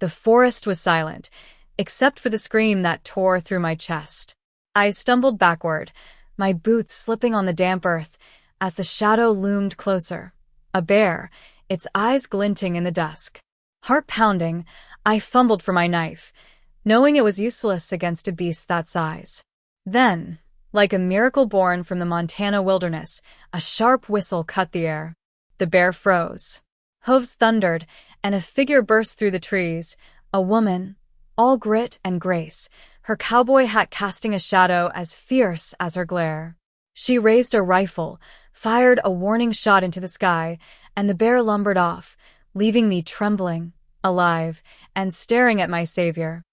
The forest was silent, except for the scream that tore through my chest. I stumbled backward, my boots slipping on the damp earth, as the shadow loomed closer. A bear, its eyes glinting in the dusk. Heart pounding, I fumbled for my knife, knowing it was useless against a beast that size. Then, like a miracle born from the Montana wilderness, a sharp whistle cut the air. The bear froze. Hooves thundered, and a figure burst through the trees, a woman, all grit and grace, her cowboy hat casting a shadow as fierce as her glare. She raised a rifle, fired a warning shot into the sky, and the bear lumbered off, leaving me trembling, alive, and staring at my savior.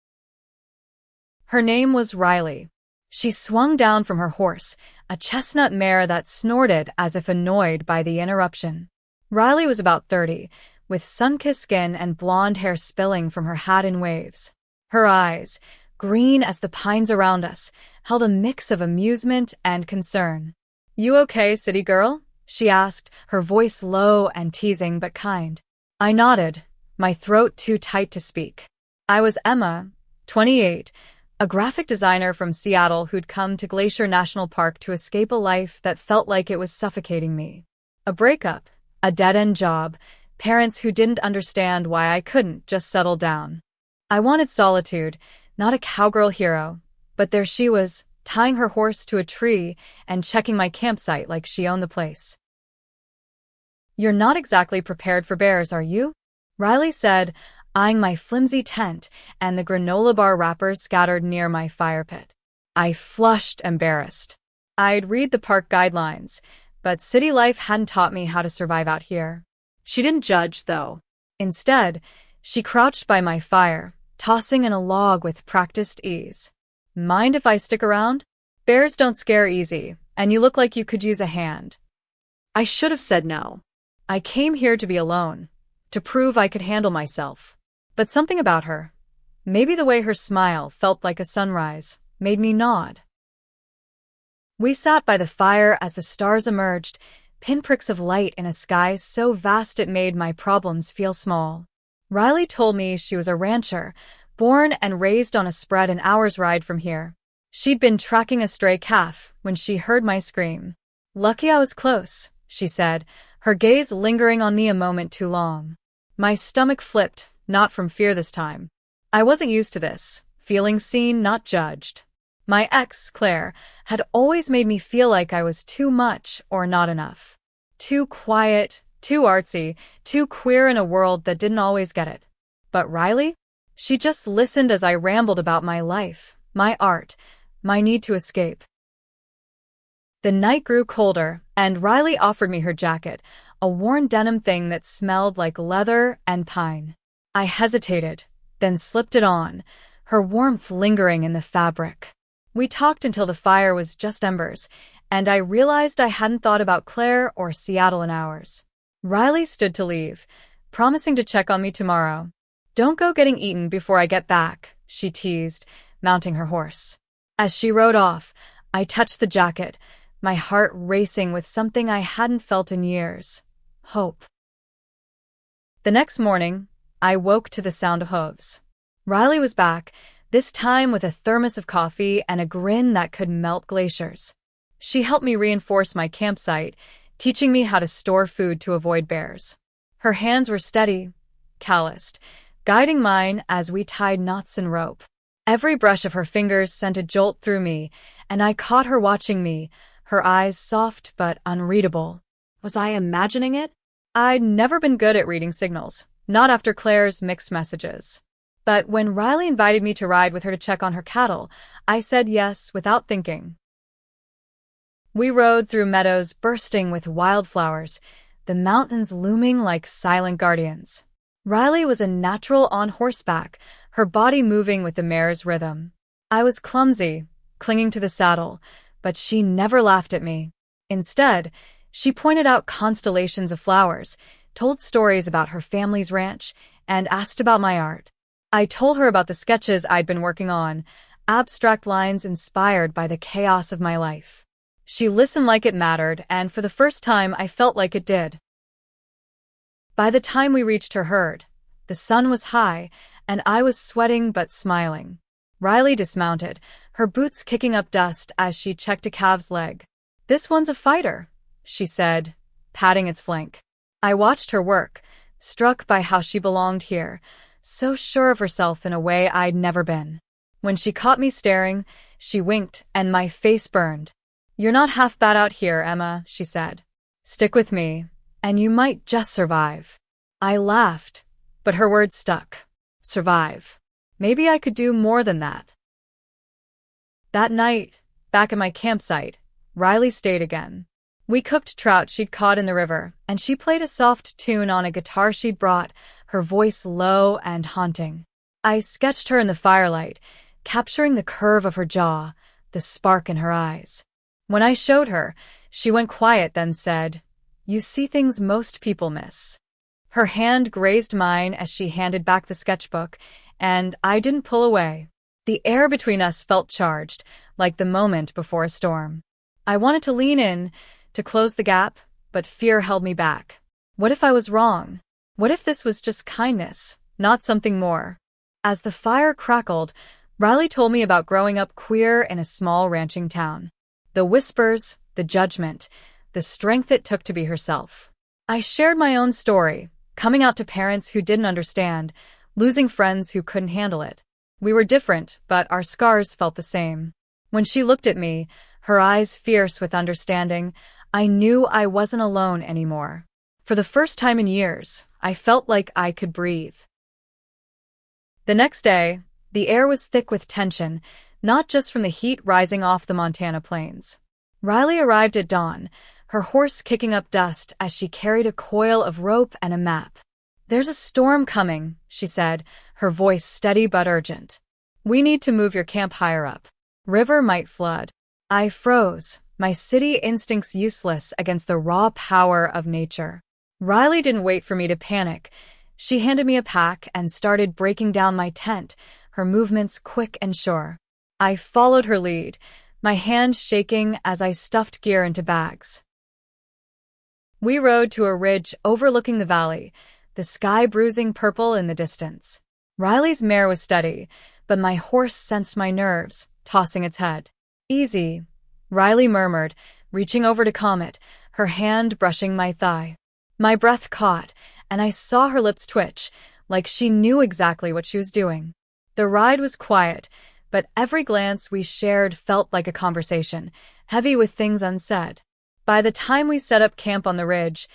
Her name was Riley. She swung down from her horse, a chestnut mare that snorted as if annoyed by the interruption. Riley was about 30, with sun-kissed skin and blonde hair spilling from her hat in waves. Her eyes, green as the pines around us, held a mix of amusement and concern. "You okay, city girl?" she asked, her voice low and teasing but kind. I nodded, my throat too tight to speak. I was Emma, 28, a graphic designer from Seattle who'd come to Glacier National Park to escape a life that felt like it was suffocating me. A breakup, a dead-end job, parents who didn't understand why I couldn't just settle down. I wanted solitude, not a cowgirl hero, but there she was, tying her horse to a tree and checking my campsite like she owned the place. "You're not exactly prepared for bears, are you?" Riley said, eyeing my flimsy tent and the granola bar wrappers scattered near my fire pit. I flushed, embarrassed. I'd read the park guidelines, but city life hadn't taught me how to survive out here. She didn't judge, though. Instead, she crouched by my fire, tossing in a log with practiced ease. "Mind if I stick around? Bears don't scare easy, and you look like you could use a hand." I should have said no. I came here to be alone, to prove I could handle myself. But something about her, maybe the way her smile felt like a sunrise, made me nod. We sat by the fire as the stars emerged, pinpricks of light in a sky so vast it made my problems feel small. Riley told me she was a rancher, born and raised on a spread an hour's ride from here. She'd been tracking a stray calf when she heard my scream. "Lucky I was close," she said, her gaze lingering on me a moment too long. My stomach flipped, not from fear this time. I wasn't used to this, feeling seen, not judged. My ex, Claire, had always made me feel like I was too much or not enough. Too quiet, too artsy, too queer in a world that didn't always get it. But Riley? She just listened as I rambled about my life, my art, my need to escape. The night grew colder, and Riley offered me her jacket, a worn denim thing that smelled like leather and pine. I hesitated, then slipped it on, her warmth lingering in the fabric. We talked until the fire was just embers, and I realized I hadn't thought about Claire or Seattle in hours. Riley stood to leave, promising to check on me tomorrow. "Don't go getting eaten before I get back," she teased, mounting her horse. As she rode off, I touched the jacket, my heart racing with something I hadn't felt in years: hope. The next morning, I woke to the sound of hooves. Riley was back, this time with a thermos of coffee and a grin that could melt glaciers. She helped me reinforce my campsite, teaching me how to store food to avoid bears. Her hands were steady, calloused, guiding mine as we tied knots in rope. Every brush of her fingers sent a jolt through me, and I caught her watching me, her eyes soft but unreadable. Was I imagining it? I'd never been good at reading signals, not after Claire's mixed messages. But when Riley invited me to ride with her to check on her cattle, I said yes without thinking. We rode through meadows bursting with wildflowers, the mountains looming like silent guardians. Riley was a natural on horseback, her body moving with the mare's rhythm. I was clumsy, clinging to the saddle, but she never laughed at me. Instead, she pointed out constellations of flowers, told stories about her family's ranch, and asked about my art. I told her about the sketches I'd been working on, abstract lines inspired by the chaos of my life. She listened like it mattered, and for the first time I felt like it did. By the time we reached her herd, the sun was high, and I was sweating but smiling. Riley dismounted, her boots kicking up dust as she checked a calf's leg. "This one's a fighter," she said, patting its flank. I watched her work, struck by how she belonged here, so sure of herself in a way I'd never been. When she caught me staring, she winked and my face burned. "You're not half bad out here, Emma," she said. "Stick with me, and you might just survive." I laughed, but her words stuck. Survive. Maybe I could do more than that. That night, back at my campsite, Riley stayed again. We cooked trout she'd caught in the river, and she played a soft tune on a guitar she'd brought, her voice low and haunting. I sketched her in the firelight, capturing the curve of her jaw, the spark in her eyes. When I showed her, she went quiet, then said, "You see things most people miss." Her hand grazed mine as she handed back the sketchbook, and I didn't pull away. The air between us felt charged, like the moment before a storm. I wanted to lean in, to close the gap, but fear held me back. What if I was wrong? What if this was just kindness, not something more? As the fire crackled, Riley told me about growing up queer in a small ranching town. The whispers, the judgment, the strength it took to be herself. I shared my own story, coming out to parents who didn't understand, losing friends who couldn't handle it. We were different, but our scars felt the same. When she looked at me, her eyes fierce with understanding, I knew I wasn't alone anymore. For the first time in years, I felt like I could breathe. The next day, the air was thick with tension, not just from the heat rising off the Montana plains. Riley arrived at dawn, her horse kicking up dust as she carried a coil of rope and a map. "There's a storm coming," she said, her voice steady but urgent. "We need to move your camp higher up. River might flood." I froze, my city instincts useless against the raw power of nature. Riley didn't wait for me to panic. She handed me a pack and started breaking down my tent, her movements quick and sure. I followed her lead, my hand shaking as I stuffed gear into bags. We rode to a ridge overlooking the valley, the sky bruising purple in the distance. Riley's mare was steady, but my horse sensed my nerves, tossing its head. "Easy," Riley murmured, reaching over to calm it, her hand brushing my thigh. My breath caught, and I saw her lips twitch, like she knew exactly what she was doing. The ride was quiet, but every glance we shared felt like a conversation, heavy with things unsaid. By the time we set up camp on the ridge,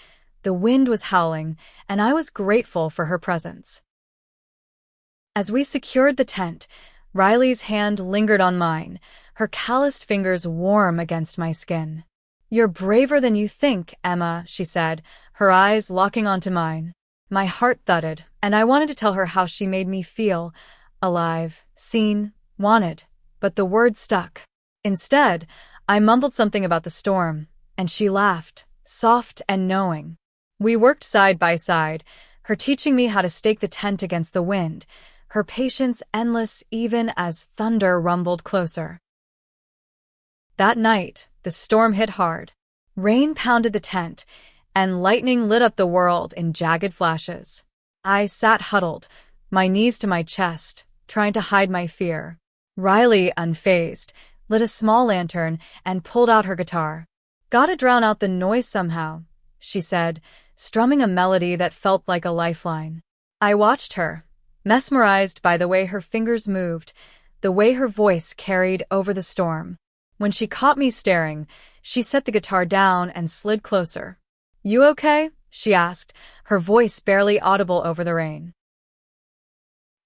the wind was howling, and I was grateful for her presence. As we secured the tent, Riley's hand lingered on mine, her calloused fingers warm against my skin. "You're braver than you think, Emma," she said, her eyes locking onto mine. My heart thudded, and I wanted to tell her how she made me feel, alive, seen, wanted, but the words stuck. Instead, I mumbled something about the storm, and she laughed, soft and knowing. We worked side by side, her teaching me how to stake the tent against the wind, her patience endless even as thunder rumbled closer. That night, the storm hit hard. Rain pounded the tent, and lightning lit up the world in jagged flashes. I sat huddled, my knees to my chest, trying to hide my fear. Riley, unfazed, lit a small lantern and pulled out her guitar. "Gotta drown out the noise somehow," she said, strumming a melody that felt like a lifeline. I watched her, mesmerized by the way her fingers moved, the way her voice carried over the storm. When she caught me staring, she set the guitar down and slid closer. "You okay?" she asked, her voice barely audible over the rain.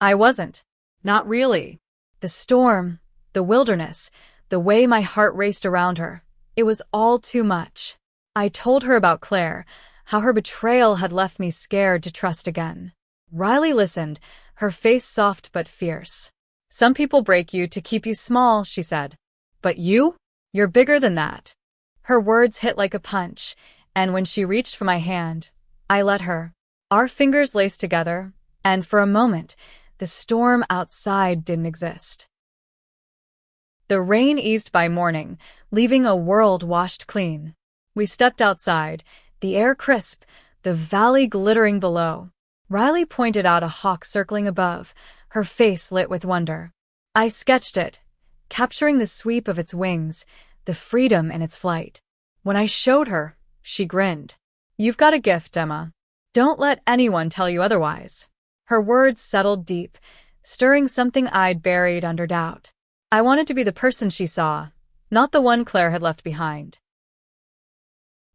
I wasn't. Not really. The storm, the wilderness, the way my heart raced around her. It was all too much. I told her about Claire, how her betrayal had left me scared to trust again. Riley listened, her face soft but fierce. "Some people break you to keep you small," she said. "But you? You're bigger than that." Her words hit like a punch, and when she reached for my hand, I let her. Our fingers laced together, and for a moment, the storm outside didn't exist. The rain eased by morning, leaving a world washed clean. We stepped outside, the air crisp, the valley glittering below. Riley pointed out a hawk circling above, her face lit with wonder. I sketched it, capturing the sweep of its wings, the freedom in its flight. When I showed her, she grinned. You've got a gift, Emma. Don't let anyone tell you otherwise. Her words settled deep, stirring something I'd buried under doubt. I wanted to be the person she saw, not the one Claire had left behind.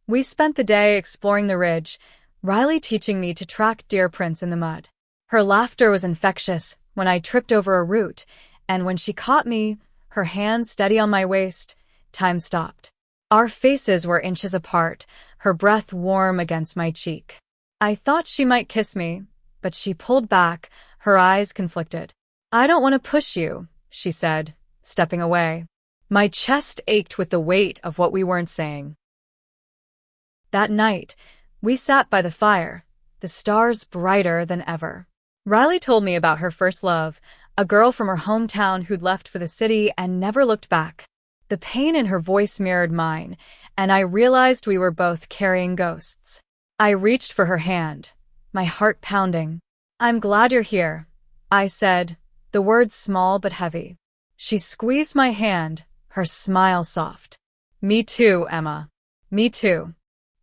We spent the day exploring the ridge, Riley teaching me to track deer prints in the mud. Her laughter was infectious when I tripped over a root, and when she caught me, her hand steady on my waist, time stopped. Our faces were inches apart, her breath warm against my cheek. I thought she might kiss me, but she pulled back, her eyes conflicted. I don't want to push you, she said, stepping away. My chest ached with the weight of what we weren't saying. That night, we sat by the fire, the stars brighter than ever. Riley told me about her first love, a girl from her hometown who'd left for the city and never looked back. The pain in her voice mirrored mine, and I realized we were both carrying ghosts. I reached for her hand, my heart pounding. I'm glad you're here, I said, the words small but heavy. She squeezed my hand, her smile soft. Me too, Emma. Me too.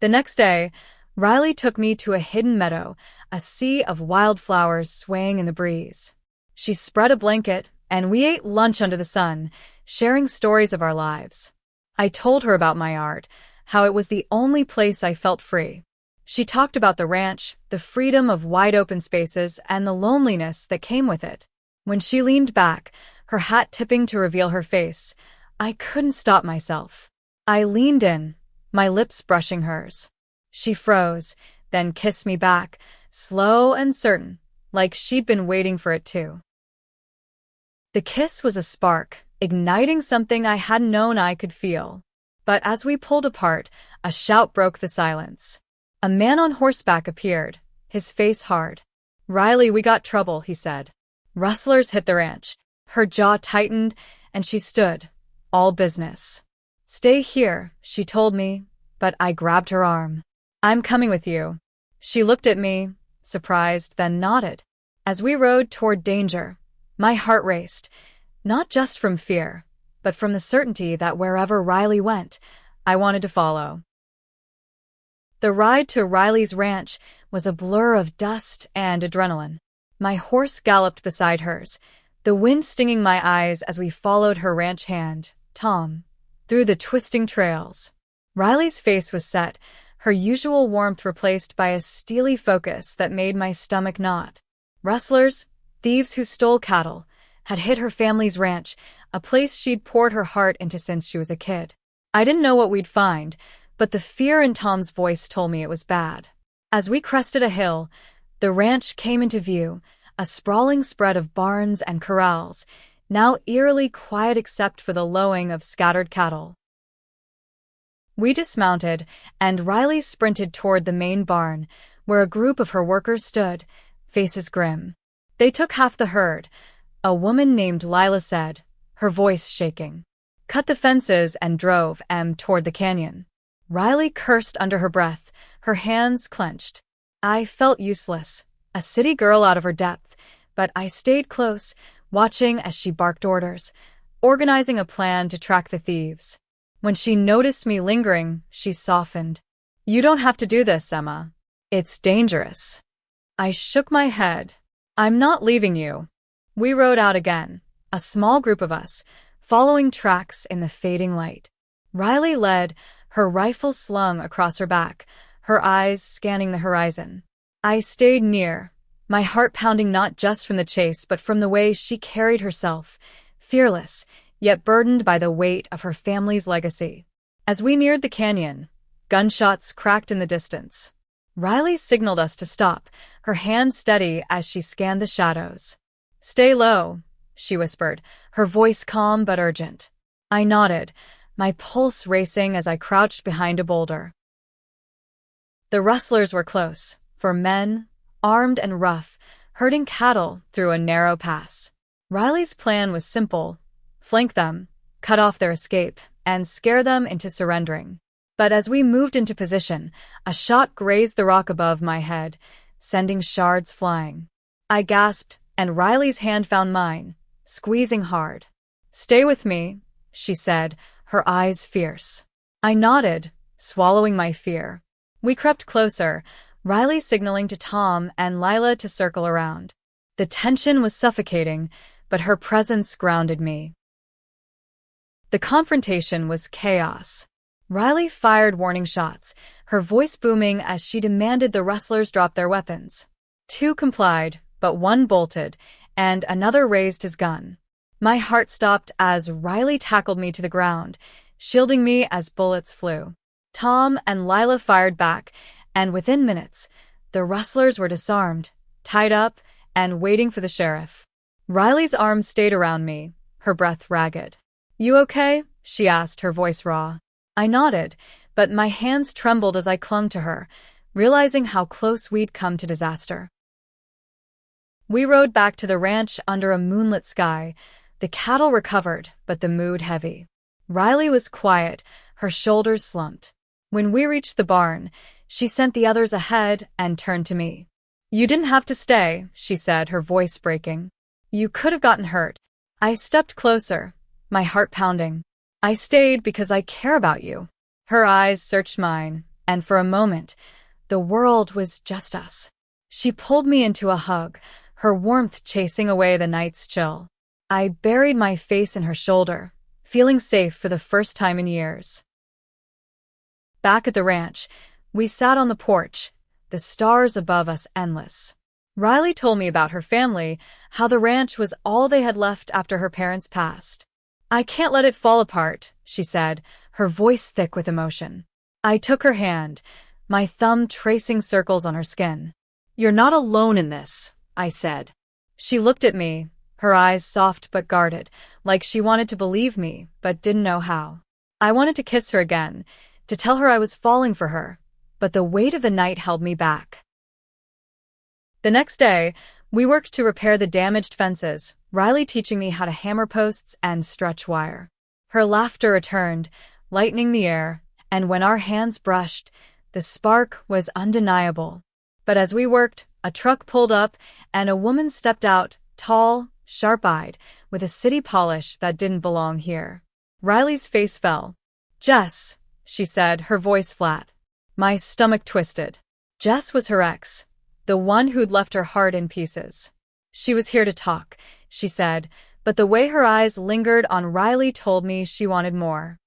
The next day, Riley took me to a hidden meadow, a sea of wildflowers swaying in the breeze. She spread a blanket, and we ate lunch under the sun, sharing stories of our lives. I told her about my art, how it was the only place I felt free. She talked about the ranch, the freedom of wide-open spaces, and the loneliness that came with it. When she leaned back, her hat tipping to reveal her face, I couldn't stop myself. I leaned in, my lips brushing hers. She froze, then kissed me back, slow and certain, like she'd been waiting for it too. The kiss was a spark, igniting something I hadn't known I could feel. But as we pulled apart, a shout broke the silence. A man on horseback appeared, his face hard. Riley, we got trouble, he said. Rustlers hit the ranch. Her jaw tightened, and she stood, all business. Stay here, she told me, but I grabbed her arm. I'm coming with you. She looked at me, surprised, then nodded. As we rode toward danger, my heart raced, not just from fear, but from the certainty that wherever Riley went, I wanted to follow. The ride to Riley's ranch was a blur of dust and adrenaline. My horse galloped beside hers, the wind stinging my eyes as we followed her ranch hand, Tom, through the twisting trails. Riley's face was set, her usual warmth replaced by a steely focus that made my stomach knot. Rustlers, thieves who stole cattle, had hit her family's ranch, a place she'd poured her heart into since she was a kid. I didn't know what we'd find, but the fear in Tom's voice told me it was bad. As we crested a hill, the ranch came into view, a sprawling spread of barns and corrals, now eerily quiet except for the lowing of scattered cattle. We dismounted, and Riley sprinted toward the main barn, where a group of her workers stood, faces grim. They took half the herd, a woman named Lila said, her voice shaking. Cut the fences and drove Em toward the canyon. Riley cursed under her breath, her hands clenched. I felt useless, a city girl out of her depth, but I stayed close, watching as she barked orders, organizing a plan to track the thieves. When she noticed me lingering, she softened. You don't have to do this, Emma. It's dangerous. I shook my head. I'm not leaving you. We rode out again, a small group of us, following tracks in the fading light. Riley led, her rifle slung across her back, her eyes scanning the horizon. I stayed near, my heart pounding not just from the chase but from the way she carried herself, fearless, yet burdened by the weight of her family's legacy. As we neared the canyon, gunshots cracked in the distance. Riley signaled us to stop, her hand steady as she scanned the shadows. Stay low, she whispered, her voice calm but urgent. I nodded, my pulse racing as I crouched behind a boulder. The rustlers were close, 4 men, armed and rough, herding cattle through a narrow pass. Riley's plan was simple: flank them, cut off their escape, and scare them into surrendering. But as we moved into position, a shot grazed the rock above my head, sending shards flying. I gasped, and Riley's hand found mine, squeezing hard. "Stay with me," she said, her eyes fierce. I nodded, swallowing my fear. We crept closer, Riley signaling to Tom and Lila to circle around. The tension was suffocating, but her presence grounded me. The confrontation was chaos. Riley fired warning shots, her voice booming as she demanded the wrestlers drop their weapons. 2 complied, but 1 bolted, and another raised his gun. My heart stopped as Riley tackled me to the ground, shielding me as bullets flew. Tom and Lila fired back, and within minutes, the wrestlers were disarmed, tied up, and waiting for the sheriff. Riley's arms stayed around me, her breath ragged. "You okay?" she asked, her voice raw. I nodded, but my hands trembled as I clung to her, realizing how close we'd come to disaster. We rode back to the ranch under a moonlit sky. The cattle recovered, but the mood heavy. Riley was quiet, her shoulders slumped. When we reached the barn, she sent the others ahead and turned to me. "You didn't have to stay," she said, her voice breaking. "You could have gotten hurt." I stepped closer, my heart pounding. "I stayed because I care about you." Her eyes searched mine, and for a moment, the world was just us. She pulled me into a hug, her warmth chasing away the night's chill. I buried my face in her shoulder, feeling safe for the first time in years. Back at the ranch, we sat on the porch, the stars above us endless. Riley told me about her family, how the ranch was all they had left after her parents passed. "I can't let it fall apart," she said, her voice thick with emotion. I took her hand, my thumb tracing circles on her skin. "You're not alone in this," I said. She looked at me, her eyes soft but guarded, like she wanted to believe me, but didn't know how. I wanted to kiss her again, to tell her I was falling for her, but the weight of the night held me back. The next day, we worked to repair the damaged fences, Riley teaching me how to hammer posts and stretch wire. Her laughter returned, lightening the air, and when our hands brushed, the spark was undeniable. But as we worked, a truck pulled up, and a woman stepped out, tall, sharp-eyed, with a city polish that didn't belong here. Riley's face fell. "Jess," she said, her voice flat. My stomach twisted. Jess was her ex, the one who'd left her heart in pieces. She was here to talk, she said, but the way her eyes lingered on Riley told me she wanted more.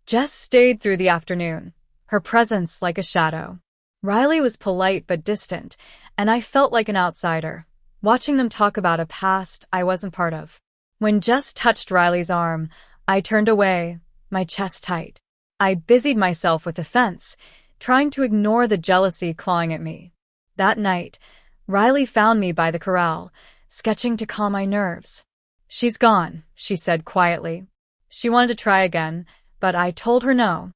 Jess stayed through the afternoon, her presence like a shadow. Riley was polite but distant, and I felt like an outsider, watching them talk about a past I wasn't part of. When Jess touched Riley's arm, I turned away, my chest tight. I busied myself with the fence, trying to ignore the jealousy clawing at me. That night, Riley found me by the corral, sketching to calm my nerves. "She's gone," she said quietly. She wanted to try again, but I told her no.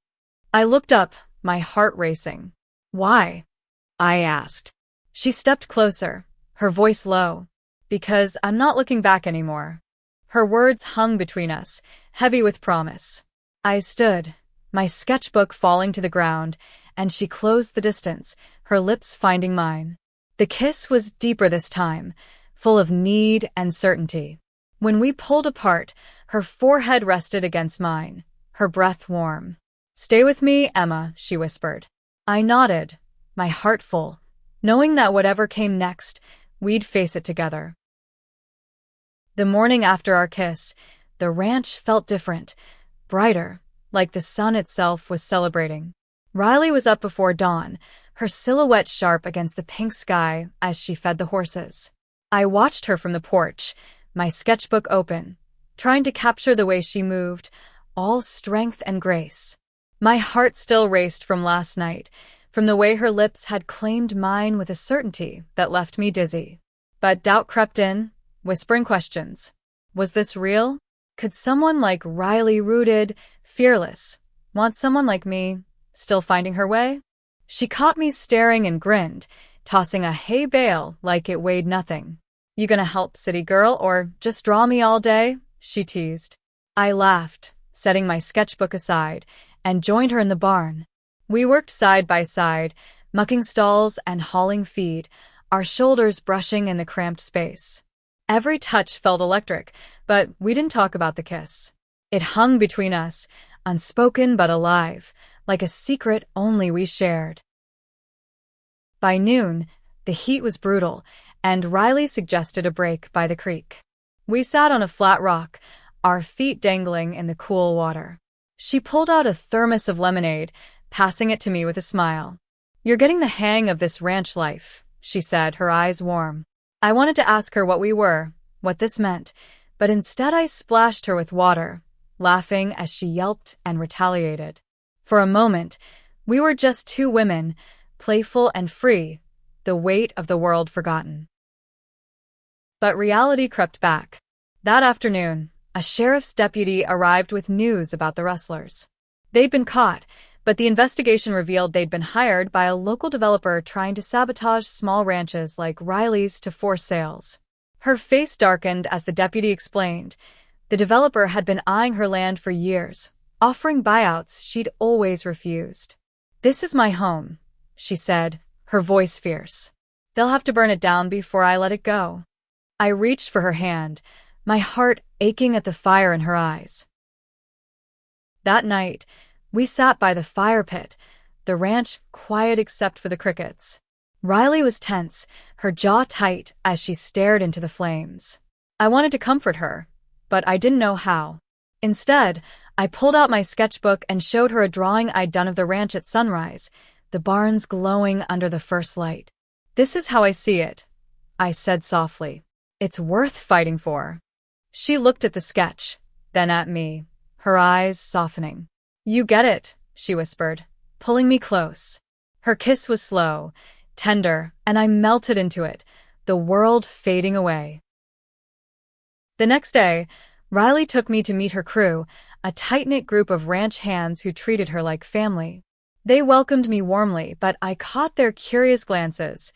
I looked up, my heart racing. "Why?" I asked. She stepped closer, her voice low. "Because I'm not looking back anymore." Her words hung between us, heavy with promise. I stood, my sketchbook falling to the ground, and she closed the distance, her lips finding mine. The kiss was deeper this time, full of need and certainty. When we pulled apart, her forehead rested against mine, her breath warm. "Stay with me, Emma," she whispered. I nodded, my heart full, knowing that whatever came next, we'd face it together. The morning after our kiss, the ranch felt different, brighter, like the sun itself was celebrating. Riley was up before dawn, her silhouette sharp against the pink sky as she fed the horses. I watched her from the porch, my sketchbook open, trying to capture the way she moved, all strength and grace. My heart still raced from last night, from the way her lips had claimed mine with a certainty that left me dizzy. But doubt crept in, whispering questions. Was this real? Could someone like Riley, rooted, fearless, want someone like me, still finding her way? She caught me staring and grinned, tossing a hay bale like it weighed nothing. "You gonna help, city girl, or just draw me all day?" she teased. I laughed, setting my sketchbook aside, and joined her in the barn. We worked side by side, mucking stalls and hauling feed, our shoulders brushing in the cramped space. Every touch felt electric, but we didn't talk about the kiss. It hung between us, unspoken but alive, like a secret only we shared. By noon, the heat was brutal, and Riley suggested a break by the creek. We sat on a flat rock, our feet dangling in the cool water. She pulled out a thermos of lemonade, passing it to me with a smile. "You're getting the hang of this ranch life," she said, her eyes warm. I wanted to ask her what we were, what this meant, but instead I splashed her with water, laughing as she yelped and retaliated. For a moment, we were just two women, playful and free, the weight of the world forgotten. But reality crept back. That afternoon, a sheriff's deputy arrived with news about the rustlers. They'd been caught, but the investigation revealed they'd been hired by a local developer trying to sabotage small ranches like Riley's to force sales. Her face darkened as the deputy explained. The developer had been eyeing her land for years, offering buyouts she'd always refused. "This is my home," she said, her voice fierce. "They'll have to burn it down before I let it go." I reached for her hand, my heart aching at the fire in her eyes. That night, we sat by the fire pit, the ranch quiet except for the crickets. Riley was tense, her jaw tight as she stared into the flames. I wanted to comfort her, but I didn't know how. Instead, I pulled out my sketchbook and showed her a drawing I'd done of the ranch at sunrise, the barns glowing under the first light. "This is how I see it," I said softly. "It's worth fighting for." She looked at the sketch, then at me, her eyes softening. "You get it," she whispered, pulling me close. Her kiss was slow, tender, and I melted into it, the world fading away. The next day, Riley took me to meet her crew, a tight-knit group of ranch hands who treated her like family. They welcomed me warmly, but I caught their curious glances,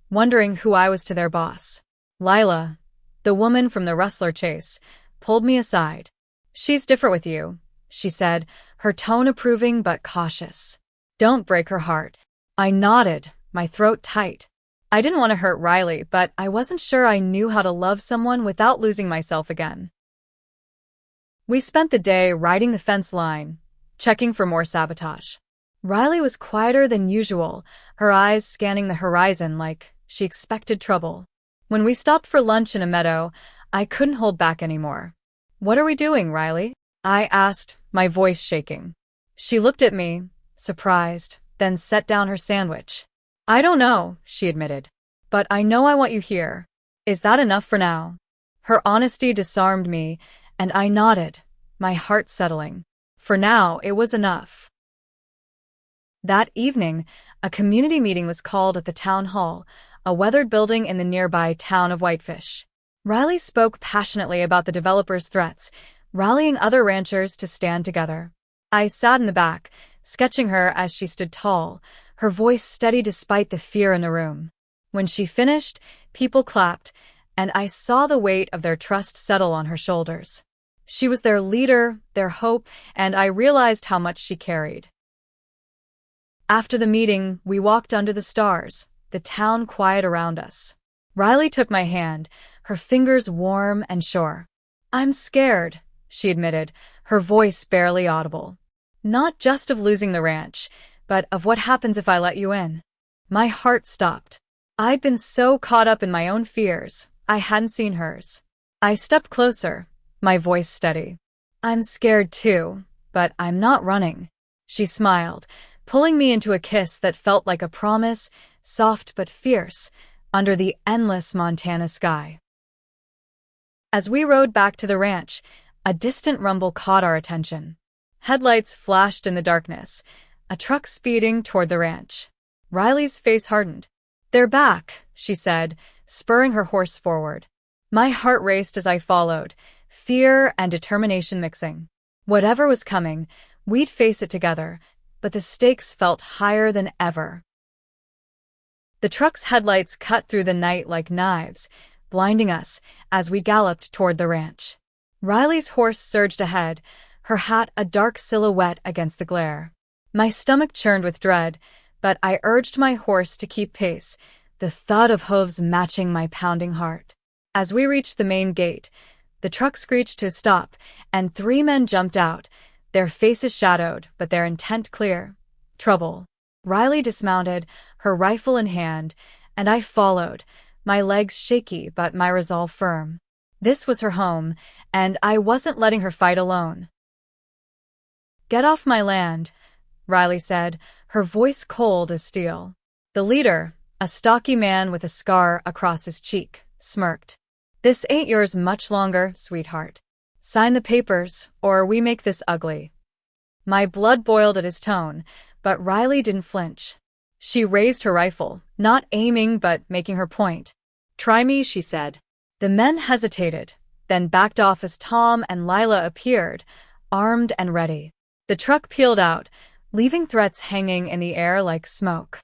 wondering who I was to their boss. Lila, the woman from the rustler chase, pulled me aside. "She's different with you," she said, her tone approving but cautious. "Don't break her heart." I nodded, my throat tight. I didn't want to hurt Riley, but I wasn't sure I knew how to love someone without losing myself again. We spent the day riding the fence line, checking for more sabotage. Riley was quieter than usual, her eyes scanning the horizon like she expected trouble. When we stopped for lunch in a meadow, I couldn't hold back anymore. "What are we doing, Riley?" I asked, my voice shaking. She looked at me, surprised, then set down her sandwich. "I don't know," she admitted. "But I know I want you here. Is that enough for now?" Her honesty disarmed me, and I nodded, my heart settling. For now, it was enough. That evening, a community meeting was called at the town hall, a weathered building in the nearby town of Whitefish. Riley spoke passionately about the developer's threats, rallying other ranchers to stand together. I sat in the back, sketching her as she stood tall, her voice steady despite the fear in the room. When she finished, people clapped, and I saw the weight of their trust settle on her shoulders. She was their leader, their hope, and I realized how much she carried. After the meeting, we walked under the stars, the town quiet around us. Riley took my hand, her fingers warm and sure. "I'm scared," she admitted, her voice barely audible. "Not just of losing the ranch, but of what happens if I let you in." My heart stopped. I'd been so caught up in my own fears, I hadn't seen hers. I stepped closer, my voice steady. "I'm scared too, but I'm not running." She smiled, pulling me into a kiss that felt like a promise, soft but fierce, under the endless Montana sky. As we rode back to the ranch, a distant rumble caught our attention. Headlights flashed in the darkness, a truck speeding toward the ranch. Riley's face hardened. "They're back," she said, spurring her horse forward. My heart raced as I followed, fear and determination mixing. Whatever was coming, we'd face it together, but the stakes felt higher than ever. The truck's headlights cut through the night like knives, blinding us as we galloped toward the ranch. Riley's horse surged ahead, her hat a dark silhouette against the glare. My stomach churned with dread, but I urged my horse to keep pace, the thud of hooves matching my pounding heart. As we reached the main gate, the truck screeched to a stop, and 3 men jumped out, their faces shadowed, but their intent clear. Trouble. Riley dismounted, her rifle in hand, and I followed, my legs shaky but my resolve firm. This was her home, and I wasn't letting her fight alone. "Get off my land," Riley said, her voice cold as steel. The leader, a stocky man with a scar across his cheek, smirked. "This ain't yours much longer, sweetheart. Sign the papers, or we make this ugly." My blood boiled at his tone, but Riley didn't flinch. She raised her rifle, not aiming but making her point. "Try me," she said. The men hesitated, then backed off as Tom and Lila appeared, armed and ready. The truck peeled out, leaving threats hanging in the air like smoke.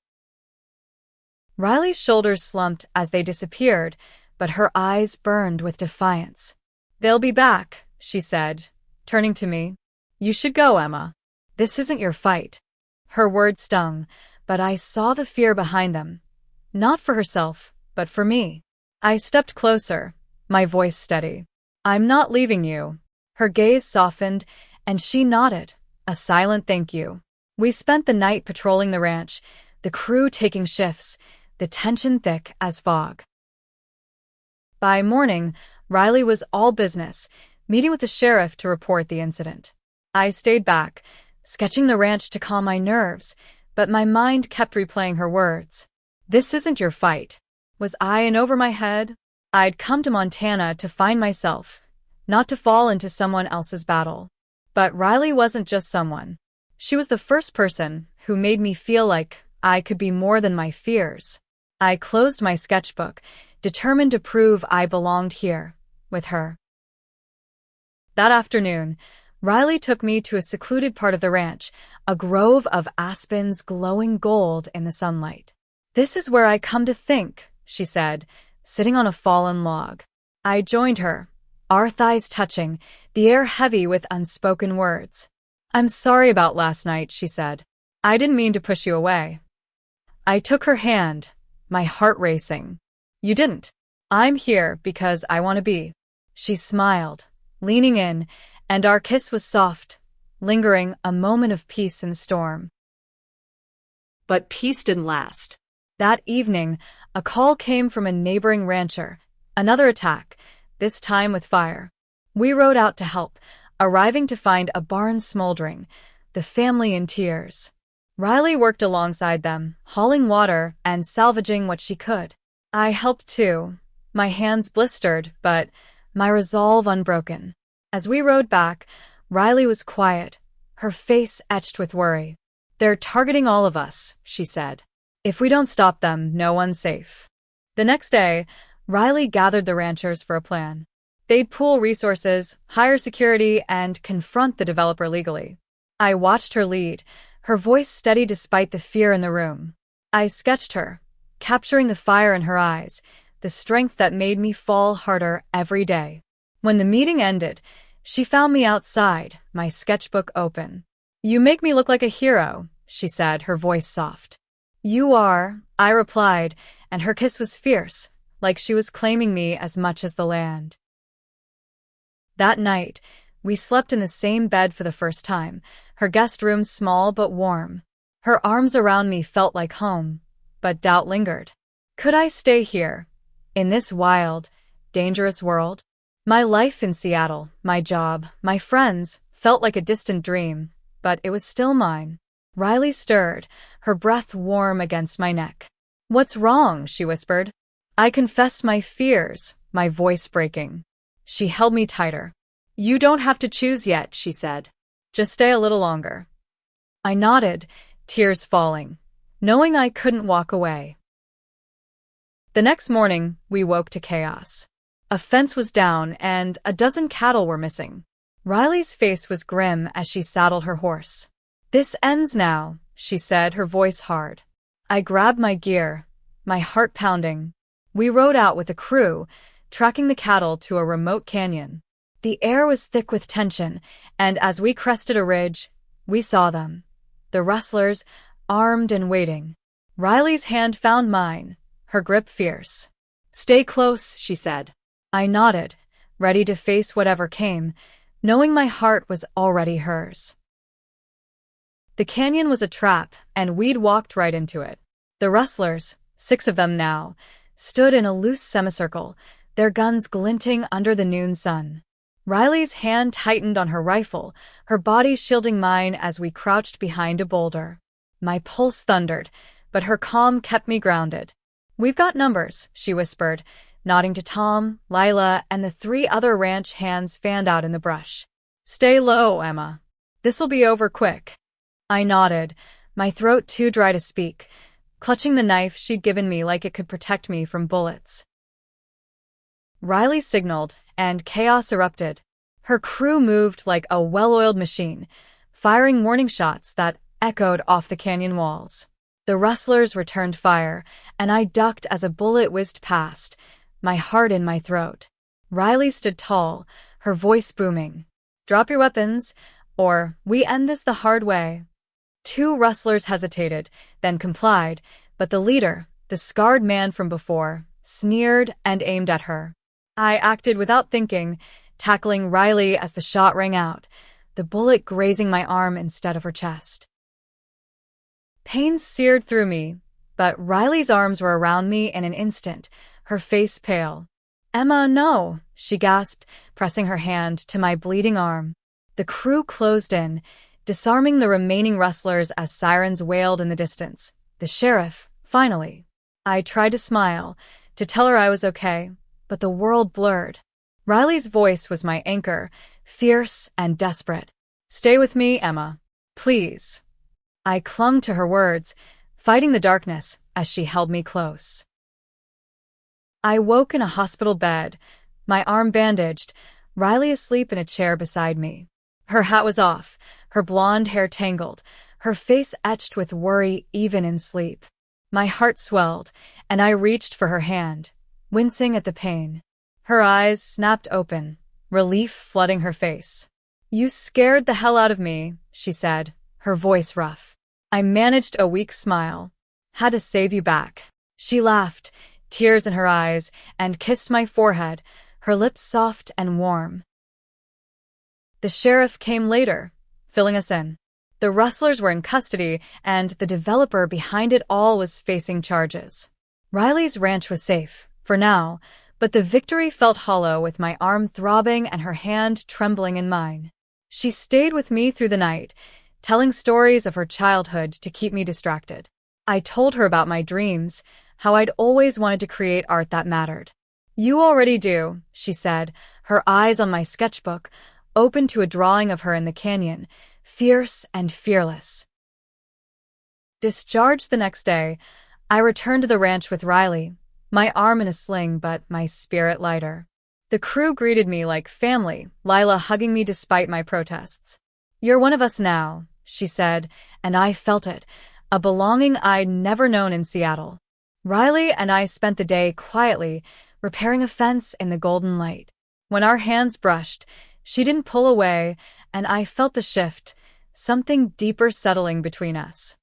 Riley's shoulders slumped as they disappeared, but her eyes burned with defiance. "They'll be back," she said, turning to me. "You should go, Emma. This isn't your fight." Her words stung, but I saw the fear behind them. Not for herself, but for me. I stepped closer, my voice steady. "I'm not leaving you." Her gaze softened, and she nodded, a silent thank you. We spent the night patrolling the ranch, the crew taking shifts, the tension thick as fog. By morning, Riley was all business, meeting with the sheriff to report the incident. I stayed back, sketching the ranch to calm my nerves, but my mind kept replaying her words. "This isn't your fight." Was I in over my head? I'd come to Montana to find myself, not to fall into someone else's battle. But Riley wasn't just someone. She was the first person who made me feel like I could be more than my fears. I closed my sketchbook, determined to prove I belonged here, with her. That afternoon, Riley took me to a secluded part of the ranch, a grove of aspens glowing gold in the sunlight. "This is where I come to think," she said, sitting on a fallen log. I joined her, our thighs touching, the air heavy with unspoken words. "I'm sorry about last night," she said. "I didn't mean to push you away." I took her hand, my heart racing. "You didn't. I'm here because I want to be." She smiled, leaning in, and our kiss was soft, lingering, a moment of peace in the storm. But peace didn't last. That evening, a call came from a neighboring rancher, another attack, this time with fire. We rode out to help, arriving to find a barn smoldering, the family in tears. Riley worked alongside them, hauling water and salvaging what she could. I helped too, my hands blistered, but my resolve unbroken. As we rode back, Riley was quiet, her face etched with worry. "They're targeting all of us," she said. "If we don't stop them, no one's safe." The next day, Riley gathered the ranchers for a plan. They'd pool resources, hire security, and confront the developer legally. I watched her lead, her voice steady despite the fear in the room. I sketched her, capturing the fire in her eyes, the strength that made me fall harder every day. When the meeting ended, she found me outside, my sketchbook open. "You make me look like a hero," she said, her voice soft. "You are," I replied, and her kiss was fierce, like she was claiming me as much as the land. That night, we slept in the same bed for the first time, her guest room small but warm. Her arms around me felt like home, but doubt lingered. Could I stay here, in this wild, dangerous world? My life in Seattle, my job, my friends, felt like a distant dream, but it was still mine. Riley stirred, her breath warm against my neck. "What's wrong?" she whispered. I confessed my fears, my voice breaking. She held me tighter. "You don't have to choose yet," she said. "Just stay a little longer." I nodded, tears falling, knowing I couldn't walk away. The next morning, we woke to chaos. A fence was down, and a dozen cattle were missing. Riley's face was grim as she saddled her horse. "This ends now," she said, her voice hard. I grabbed my gear, my heart pounding. We rode out with the crew, tracking the cattle to a remote canyon. The air was thick with tension, and as we crested a ridge, we saw them. The rustlers, armed and waiting. Riley's hand found mine, her grip fierce. "Stay close," she said. I nodded, ready to face whatever came, knowing my heart was already hers. The canyon was a trap, and we'd walked right into it. The rustlers, 6 of them now, stood in a loose semicircle, their guns glinting under the noon sun. Riley's hand tightened on her rifle, her body shielding mine as we crouched behind a boulder. My pulse thundered, but her calm kept me grounded. "We've got numbers," she whispered, nodding to Tom, Lila, and the 3 other ranch hands fanned out in the brush. "Stay low, Emma. This'll be over quick." I nodded, my throat too dry to speak, clutching the knife she'd given me like it could protect me from bullets. Riley signaled, and chaos erupted. Her crew moved like a well-oiled machine, firing warning shots that echoed off the canyon walls. The rustlers returned fire, and I ducked as a bullet whizzed past, my heart in my throat. Riley stood tall, her voice booming. "Drop your weapons, or we end this the hard way." 2 rustlers hesitated, then complied, but the leader, the scarred man from before, sneered and aimed at her. I acted without thinking, tackling Riley as the shot rang out, the bullet grazing my arm instead of her chest. Pain seared through me, but Riley's arms were around me in an instant, her face pale. "Emma, no," she gasped, pressing her hand to my bleeding arm. The crew closed in, disarming the remaining rustlers as sirens wailed in the distance. The sheriff, finally. I tried to smile, to tell her I was okay, but the world blurred. Riley's voice was my anchor, fierce and desperate. "Stay with me, Emma. Please." I clung to her words, fighting the darkness as she held me close. I woke in a hospital bed, my arm bandaged, Riley asleep in a chair beside me. Her hat was off, her blonde hair tangled, her face etched with worry even in sleep. My heart swelled, and I reached for her hand, wincing at the pain. Her eyes snapped open, relief flooding her face. "You scared the hell out of me," she said, her voice rough. I managed a weak smile. "Had to save you back." She laughed, tears in her eyes, and kissed my forehead, her lips soft and warm. The sheriff came later, filling us in. The rustlers were in custody, and the developer behind it all was facing charges. Riley's ranch was safe, for now, but the victory felt hollow with my arm throbbing and her hand trembling in mine. She stayed with me through the night, telling stories of her childhood to keep me distracted. I told her about my dreams, how I'd always wanted to create art that mattered. "You already do," she said, her eyes on my sketchbook, open to a drawing of her in the canyon, fierce and fearless. Discharged the next day, I returned to the ranch with Riley, my arm in a sling but my spirit lighter. The crew greeted me like family, Lila hugging me despite my protests. "You're one of us now," she said, and I felt it, a belonging I'd never known in Seattle. Riley and I spent the day quietly, repairing a fence in the golden light. When our hands brushed, she didn't pull away, and I felt the shift, something deeper settling between us.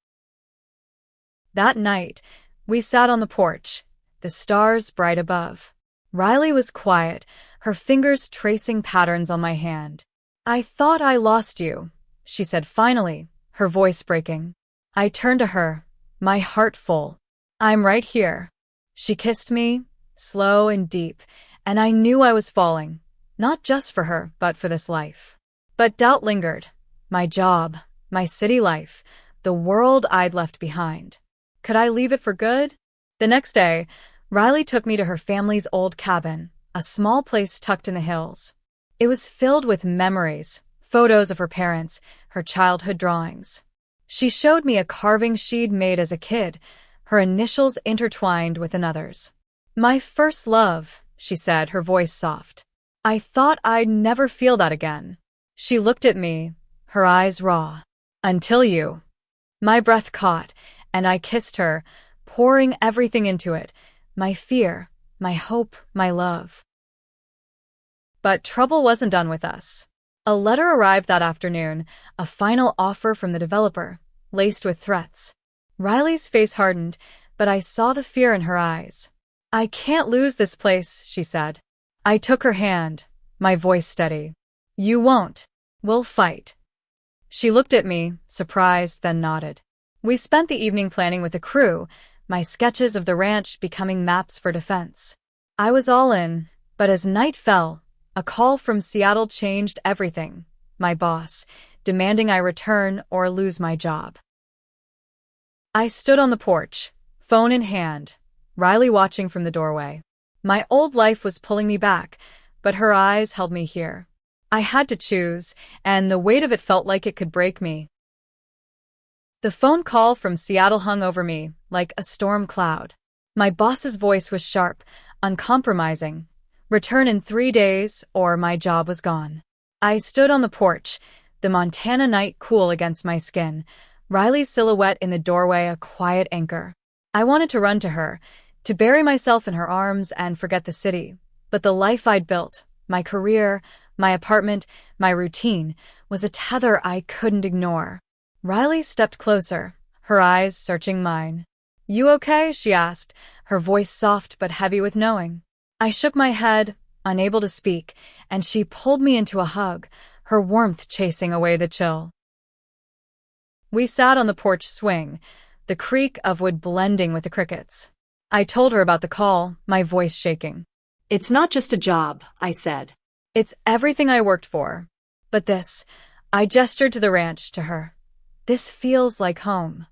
That night, we sat on the porch, the stars bright above. Riley was quiet, her fingers tracing patterns on my hand. "I thought I lost you," she said finally, her voice breaking. I turned to her, my heart full. "I'm right here." She kissed me, slow and deep, and I knew I was falling, not just for her, but for this life. But doubt lingered. My job, my city life, the world I'd left behind. Could I leave it for good? The next day, Riley took me to her family's old cabin, a small place tucked in the hills. It was filled with memories, photos of her parents, her childhood drawings. She showed me a carving she'd made as a kid, her initials intertwined with another's. "My first love," she said, her voice soft. "I thought I'd never feel that again." She looked at me, her eyes raw. "Until you." My breath caught, and I kissed her, pouring everything into it, my fear, my hope, my love. But trouble wasn't done with us. A letter arrived that afternoon, a final offer from the developer, laced with threats. Riley's face hardened, but I saw the fear in her eyes. I can't lose this place, she said. I took her hand, my voice steady. You won't. We'll fight. She looked at me, surprised, then nodded. We spent the evening planning with the crew, my sketches of the ranch becoming maps for defense. I was all in, but as night fell, a call from Seattle changed everything. My boss, demanding I return or lose my job. I stood on the porch, phone in hand, Riley watching from the doorway. My old life was pulling me back, but her eyes held me here. I had to choose, and the weight of it felt like it could break me. The phone call from Seattle hung over me, like a storm cloud. My boss's voice was sharp, uncompromising. Return in 3 days, or my job was gone. I stood on the porch, the Montana night cool against my skin, Riley's silhouette in the doorway a quiet anchor. I wanted to run to her, to bury myself in her arms and forget the city. But the life I'd built, my career, my apartment, my routine, was a tether I couldn't ignore. Riley stepped closer, her eyes searching mine. You okay? She asked, her voice soft but heavy with knowing. I shook my head, unable to speak, and she pulled me into a hug, her warmth chasing away the chill. We sat on the porch swing, the creak of wood blending with the crickets. I told her about the call, my voice shaking. It's not just a job, I said. It's everything I worked for. But this, I gestured to the ranch, to her. This feels like home.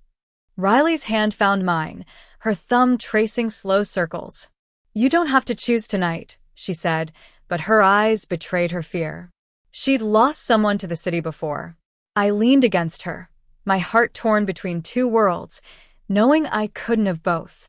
Riley's hand found mine, her thumb tracing slow circles. You don't have to choose tonight, she said, but her eyes betrayed her fear. She'd lost someone to the city before. I leaned against her, my heart torn between two worlds, knowing I couldn't have both.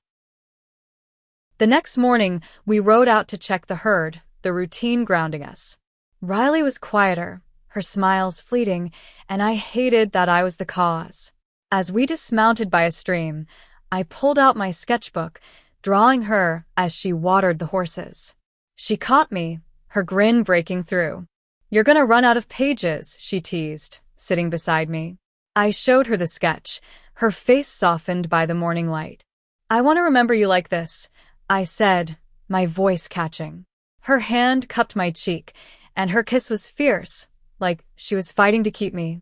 The next morning, we rode out to check the herd, the routine grounding us. Riley was quieter, her smiles fleeting, and I hated that I was the cause. As we dismounted by a stream, I pulled out my sketchbook, drawing her as she watered the horses. She caught me, her grin breaking through. You're gonna run out of pages, she teased, sitting beside me. I showed her the sketch, her face softened by the morning light. I want to remember you like this, I said, my voice catching. Her hand cupped my cheek, and her kiss was fierce, like she was fighting to keep me.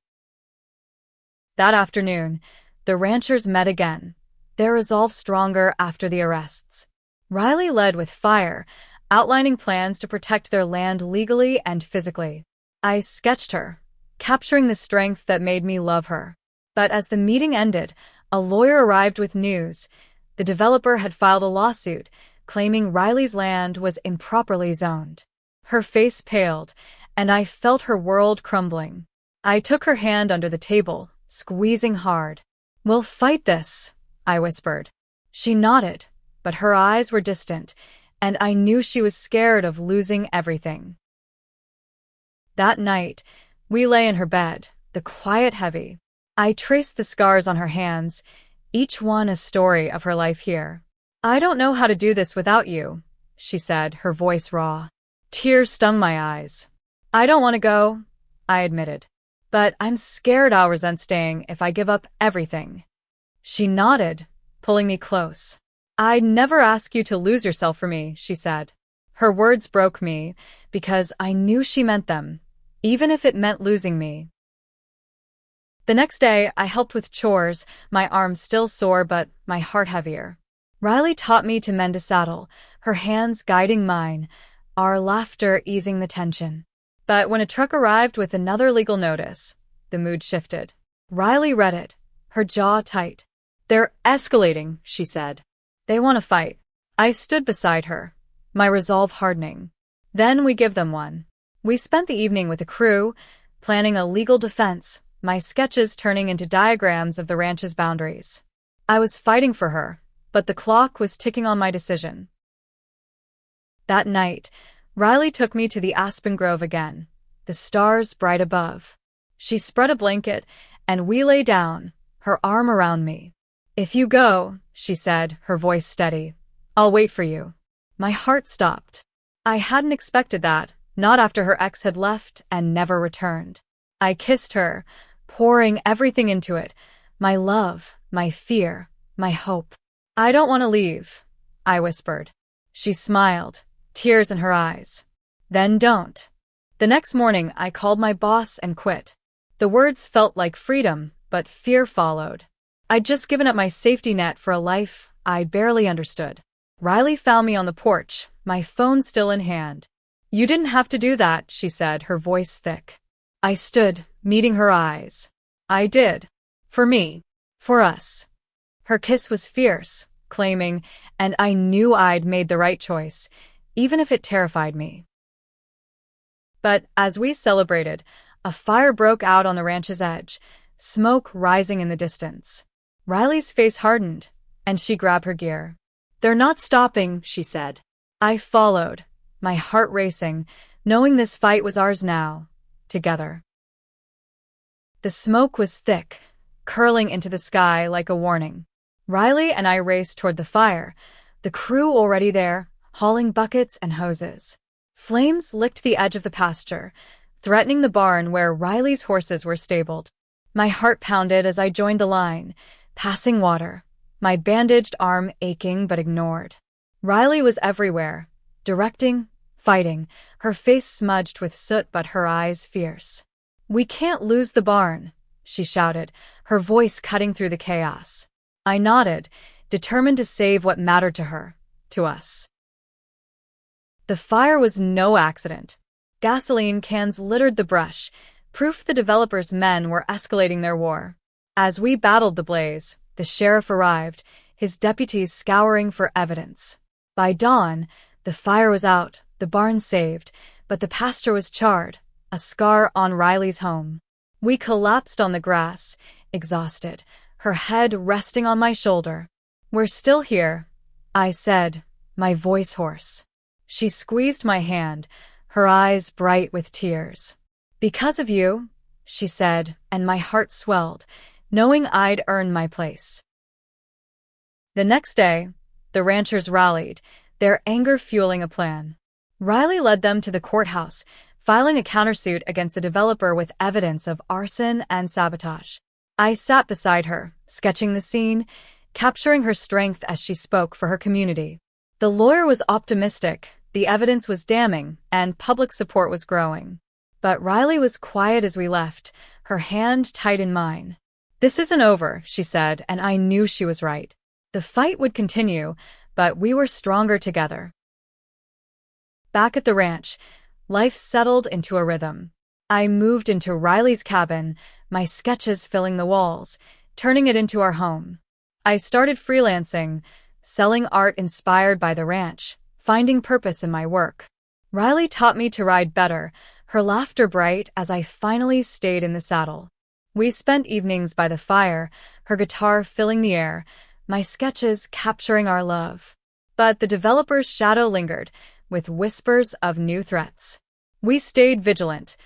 That afternoon, the ranchers met again, their resolve stronger after the arrests. Riley led with fire, outlining plans to protect their land legally and physically. I sketched her, capturing the strength that made me love her. But as the meeting ended, a lawyer arrived with news. The developer had filed a lawsuit, claiming Riley's land was improperly zoned. Her face paled, and I felt her world crumbling. I took her hand under the table, squeezing hard. We'll fight this, I whispered. She nodded, but her eyes were distant, and I knew she was scared of losing everything. That night, we lay in her bed, the quiet heavy. I traced the scars on her hands, each one a story of her life here. I don't know how to do this without you, she said, her voice raw. Tears stung my eyes. I don't want to go, I admitted. But I'm scared I'll resent staying if I give up everything. She nodded, pulling me close. I'd never ask you to lose yourself for me, she said. Her words broke me, because I knew she meant them, even if it meant losing me. The next day, I helped with chores, my arms still sore but my heart heavier. Riley taught me to mend a saddle, her hands guiding mine, our laughter easing the tension. But when a truck arrived with another legal notice, the mood shifted. Riley read it, her jaw tight. They're escalating, she said. They want to fight. I stood beside her, my resolve hardening. Then we give them one. We spent the evening with the crew, planning a legal defense, my sketches turning into diagrams of the ranch's boundaries. I was fighting for her, but the clock was ticking on my decision. That night, Riley took me to the aspen grove again, the stars bright above. She spread a blanket, and we lay down, her arm around me. If you go, she said, her voice steady, I'll wait for you. My heart stopped. I hadn't expected that, not after her ex had left and never returned. I kissed her, pouring everything into it, My love, my fear, my hope. I don't want to leave, I whispered. She smiled, tears in her eyes. Then don't. The next morning, I called my boss and quit. The words felt like freedom, but fear followed. I'd just given up my safety net for a life I barely understood. Riley found me on the porch, my phone still in hand. You didn't have to do that, she said, her voice thick. I stood, meeting her eyes. I did. For me. For us. Her kiss was fierce, claiming, and I knew I'd made the right choice, even if it terrified me. But as we celebrated, a fire broke out on the ranch's edge, smoke rising in the distance. Riley's face hardened, and she grabbed her gear. They're not stopping, she said. I followed, my heart racing, knowing this fight was ours now, together. The smoke was thick, curling into the sky like a warning. Riley and I raced toward the fire, the crew already there, hauling buckets and hoses. Flames licked the edge of the pasture, threatening the barn where Riley's horses were stabled. My heart pounded as I joined the line, passing water, my bandaged arm aching but ignored. Riley was everywhere, directing, fighting, her face smudged with soot but her eyes fierce. We can't lose the barn, she shouted, her voice cutting through the chaos. I nodded, determined to save what mattered to her, to us. The fire was no accident. Gasoline cans littered the brush, proof the developers' men were escalating their war. As we battled the blaze, the sheriff arrived, his deputies scouring for evidence. By dawn, the fire was out, the barn saved, but the pasture was charred, a scar on Riley's home. We collapsed on the grass, exhausted, her head resting on my shoulder. We're still here, I said, my voice hoarse. She squeezed my hand, her eyes bright with tears. Because of you, she said, and my heart swelled, knowing I'd earned my place. The next day, the ranchers rallied, their anger fueling a plan. Riley led them to the courthouse, filing a countersuit against the developer with evidence of arson and sabotage. I sat beside her, sketching the scene, capturing her strength as she spoke for her community. The lawyer was optimistic, the evidence was damning, and public support was growing. But Riley was quiet as we left, her hand tight in mine. This isn't over, she said, and I knew she was right. The fight would continue, but we were stronger together. Back at the ranch, life settled into a rhythm. I moved into Riley's cabin, my sketches filling the walls, turning it into our home. I started freelancing, selling art inspired by the ranch, finding purpose in my work. Riley taught me to ride better, her laughter bright as I finally stayed in the saddle. We spent evenings by the fire, her guitar filling the air, my sketches capturing our love. But the developer's shadow lingered, with whispers of new threats. We stayed vigilant,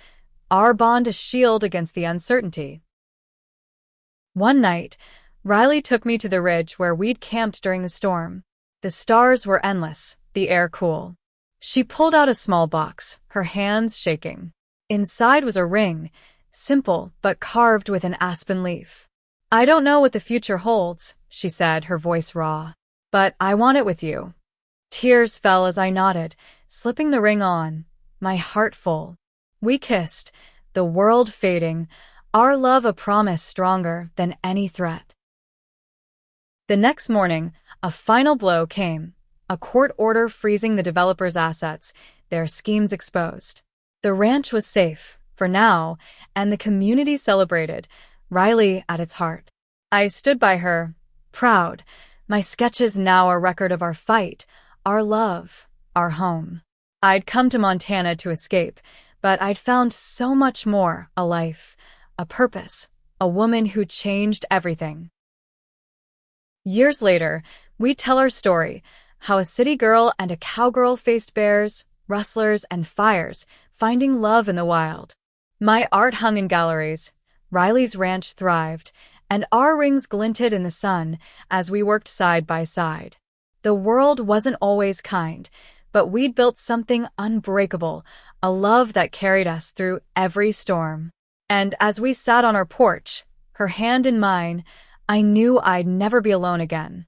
our bond a shield against the uncertainty. One night, Riley took me to the ridge where we'd camped during the storm. The stars were endless, the air cool. She pulled out a small box, her hands shaking. Inside was a ring, simple but carved with an aspen leaf. I don't know what the future holds, she said, her voice raw. But I want it with you. Tears fell as I nodded, slipping the ring on, my heart full. We kissed, the world fading, our love a promise stronger than any threat. The next morning, a final blow came, a court order freezing the developers' assets, their schemes exposed. The ranch was safe, for now, and the community celebrated, Riley at its heart. I stood by her, proud, my sketches now a record of our fight, our love, our home. I'd come to Montana to escape, but I'd found so much more, a life, a purpose, a woman who changed everything. Years later, we tell our story, how a city girl and a cowgirl faced bears, rustlers, and fires, finding love in the wild. My art hung in galleries, Riley's ranch thrived, and our rings glinted in the sun as we worked side by side. The world wasn't always kind, but we'd built something unbreakable, a love that carried us through every storm. And as we sat on our porch, her hand in mine, I knew I'd never be alone again.